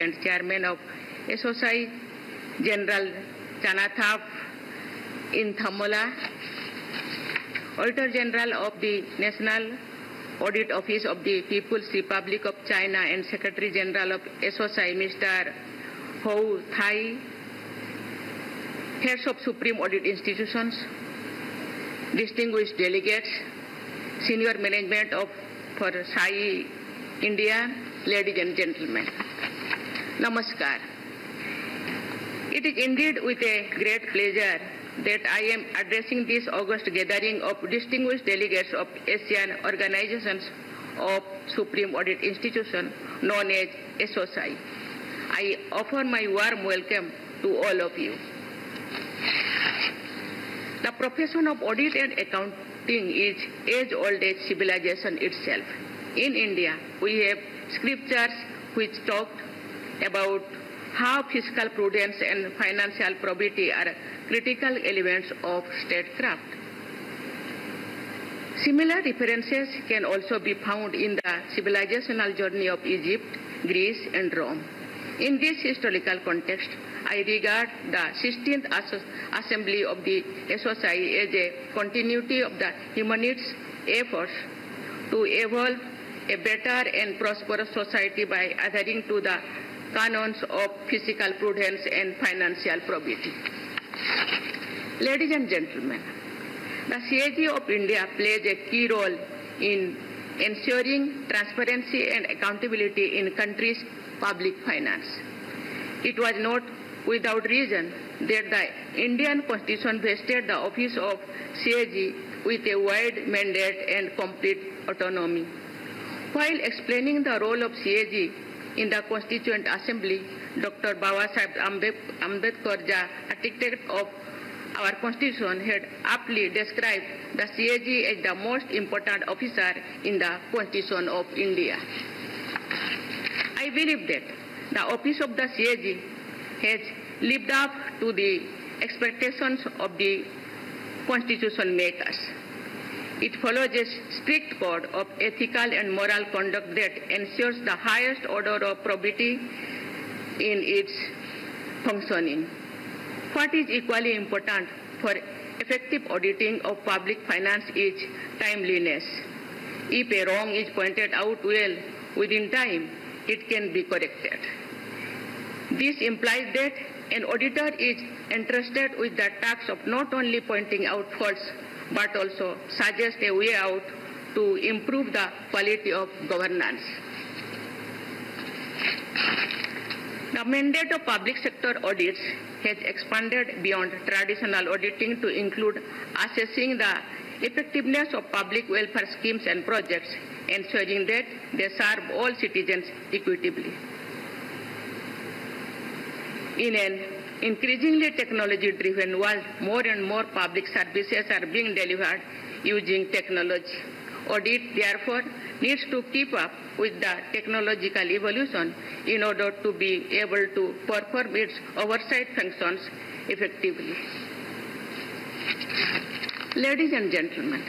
and Chairman of SOSI, General Chanathap Inthamola, Auditor General of the National Audit Office of the People's Republic of China and Secretary General of SOSI, Mr. Hou Thai, Heads of Supreme Audit Institutions, distinguished delegates, senior management of for SAI India, ladies and gentlemen. Namaskar. It is indeed with a great pleasure that I am addressing this august gathering of distinguished delegates of Asian Organizations of Supreme Audit Institution known as SOSI. I offer my warm welcome to all of you. The profession of audit and accounting is as old as civilization itself. In India, we have scriptures which talk about how fiscal prudence and financial probity are critical elements of statecraft. Similar references can also be found in the civilizational journey of Egypt, Greece, and Rome. In this historical context, I regard the 16th Assembly of the SOSI as a continuity of the humanities efforts to evolve a better and prosperous society by adhering to the canons of fiscal prudence and financial probity. Ladies and gentlemen, the CAG of India plays a key role in ensuring transparency and accountability in country's public finance. It was not without reason that the Indian Constitution vested the office of CAG with a wide mandate and complete autonomy. While explaining the role of CAG in the Constituent Assembly, Dr. Babasaheb Ambedkar, the architect of our Constitution, had aptly described the CAG as the most important officer in the Constitution of India. I believe that the office of the CAG has lived up to the expectations of the Constitution makers. It follows a strict code of ethical and moral conduct that ensures the highest order of probity in its functioning. What is equally important for effective auditing of public finance is timeliness. If a wrong is pointed out well within time, it can be corrected. This implies that an auditor is entrusted with the task of not only pointing out faults, but also suggest a way out to improve the quality of governance. The mandate of public sector audits has expanded beyond traditional auditing to include assessing the effectiveness of public welfare schemes and projects, ensuring that they serve all citizens equitably. In an increasingly technology-driven world, more and more public services are being delivered using technology. Audit, therefore, needs to keep up with the technological evolution in order to be able to perform its oversight functions effectively. Ladies and gentlemen,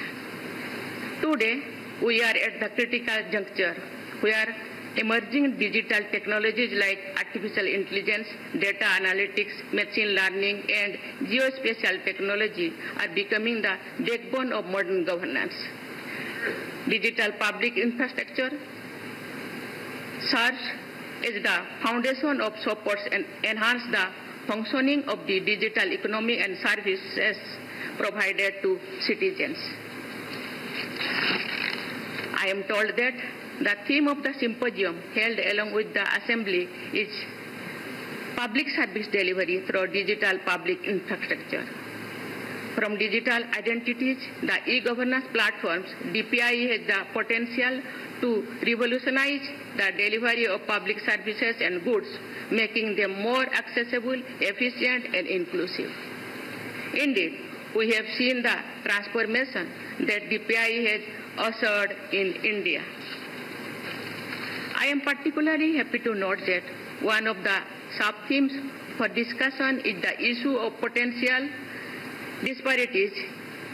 today we are at the critical juncture where emerging digital technologies like artificial intelligence, data analytics, machine learning, and geospatial technology are becoming the backbone of modern governance. Digital public infrastructure serves as the foundation of supports and enhance the functioning of the digital economy and services provided to citizens. I am told that the theme of the symposium held along with the Assembly is public service delivery through digital public infrastructure. From digital identities, the e-governance platforms, DPI has the potential to revolutionize the delivery of public services and goods, making them more accessible, efficient, and inclusive. Indeed, we have seen the transformation that DPI has ushered in India. I am particularly happy to note that one of the sub-themes for discussion is the issue of potential disparities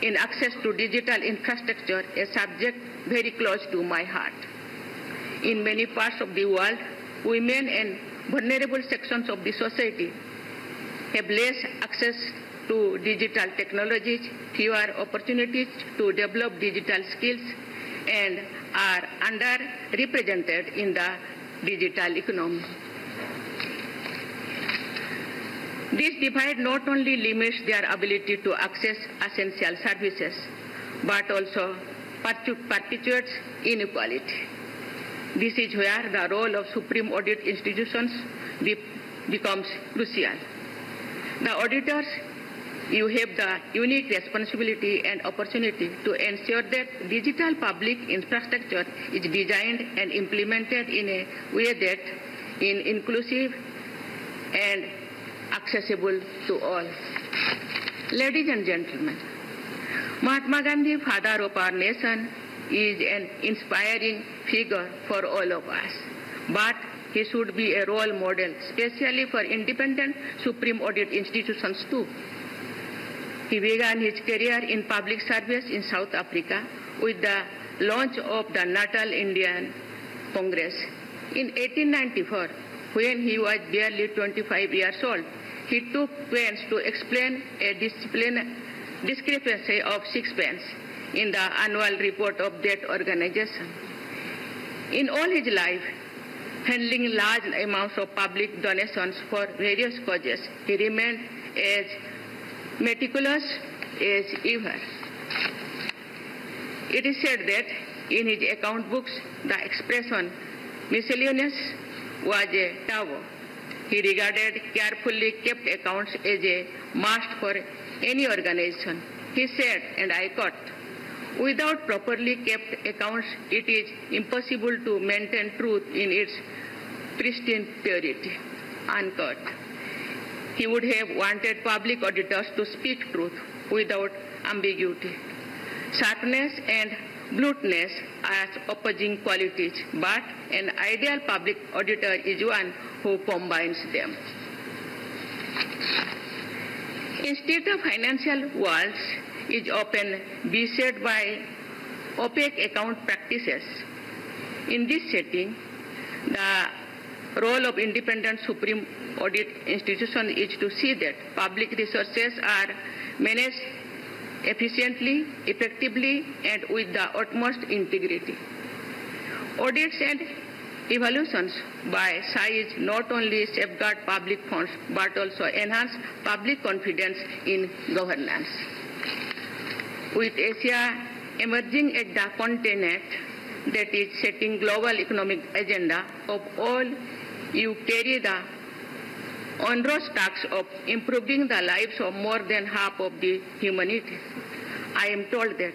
in access to digital infrastructure, a subject very close to my heart. In many parts of the world, women and vulnerable sections of the society have less access to digital technologies, fewer opportunities to develop digital skills, and are underrepresented in the digital economy. This divide not only limits their ability to access essential services, but also perpetuates inequality. This is where the role of Supreme Audit institutions becomes crucial. The auditors, you have the unique responsibility and opportunity to ensure that digital public infrastructure is designed and implemented in a way that is inclusive and accessible to all. Ladies and gentlemen, Mahatma Gandhi, father of our nation, is an inspiring figure for all of us. But he should be a role model, especially for independent Supreme Audit institutions too. He began his career in public service in South Africa with the launch of the Natal Indian Congress. In 1894, when he was barely 25 years old, he took pains to explain a discrepancy of 6 pence in the annual report of that organization. In all his life, handling large amounts of public donations for various causes, he remained as meticulous as ever. It is said that in his account books, the expression miscellaneous was a taboo. He regarded carefully kept accounts as a must for any organization. He said, and I quote, "Without properly kept accounts, it is impossible to maintain truth in its pristine purity," unquote. He would have wanted public auditors to speak truth without ambiguity. Sharpness and bluntness are opposing qualities, but an ideal public auditor is one who combines them. Instead of financial walls is often beset by opaque account practices. In this setting, the role of independent Supreme Audit institution is to see that public resources are managed efficiently, effectively, and with the utmost integrity. Audits and evaluations by size not only safeguard public funds but also enhance public confidence in governance. With Asia emerging as the continent that is setting global economic agenda of all, you carry the onerous task of improving the lives of more than half of the humanity. I am told that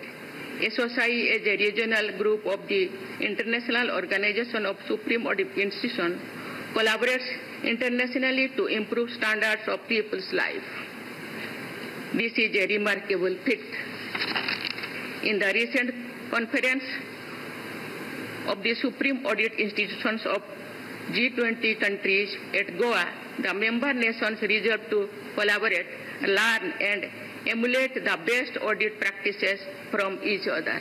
SOSI as a regional group of the International Organization of Supreme Audit Institutions collaborates internationally to improve standards of people's life. This is a remarkable feat. In the recent conference of the Supreme Audit Institutions of G20 countries at Goa, the member nations resolved to collaborate, learn, and emulate the best audit practices from each other.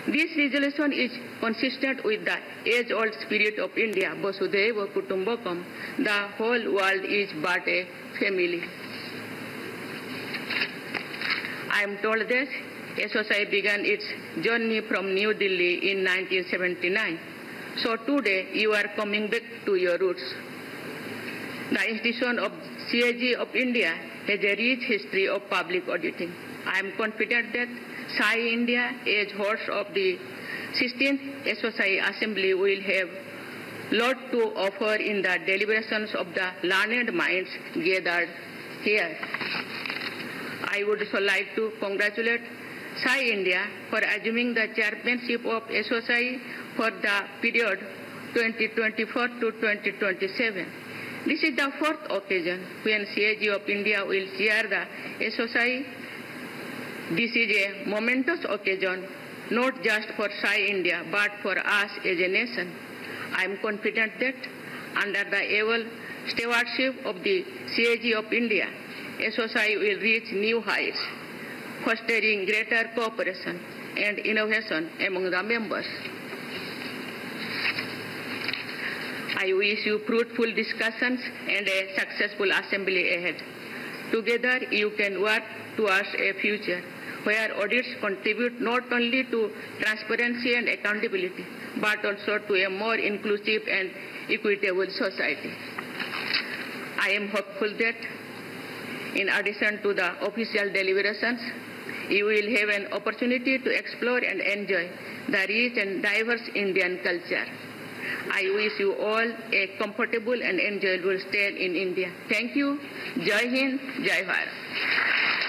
This resolution is consistent with the age-old spirit of India, Vasudhaiva Kutumbakam, the whole world is but a family. I am told that SOSI began its journey from New Delhi in 1979. So today you are coming back to your roots. The institution of CAG of India has a rich history of public auditing. I am confident that SAI India, as host of the 16th SOSI Assembly, will have a lot to offer in the deliberations of the learned minds gathered here. I would also like to congratulate SAI India for assuming the chairmanship of SOSI for the period 2024 to 2027. This is the fourth occasion when CAG of India will chair the SOSI. This is a momentous occasion, not just for SAI India, but for us as a nation. I am confident that under the able stewardship of the CAG of India, SOSI will reach new heights, fostering greater cooperation and innovation among the members. I wish you fruitful discussions and a successful assembly ahead. Together, you can work towards a future where audits contribute not only to transparency and accountability, but also to a more inclusive and equitable society. I am hopeful that in addition to the official deliberations, you will have an opportunity to explore and enjoy the rich and diverse Indian culture. I wish you all a comfortable and enjoyable stay in India. Thank you. Jai Hind, Jai Bharat.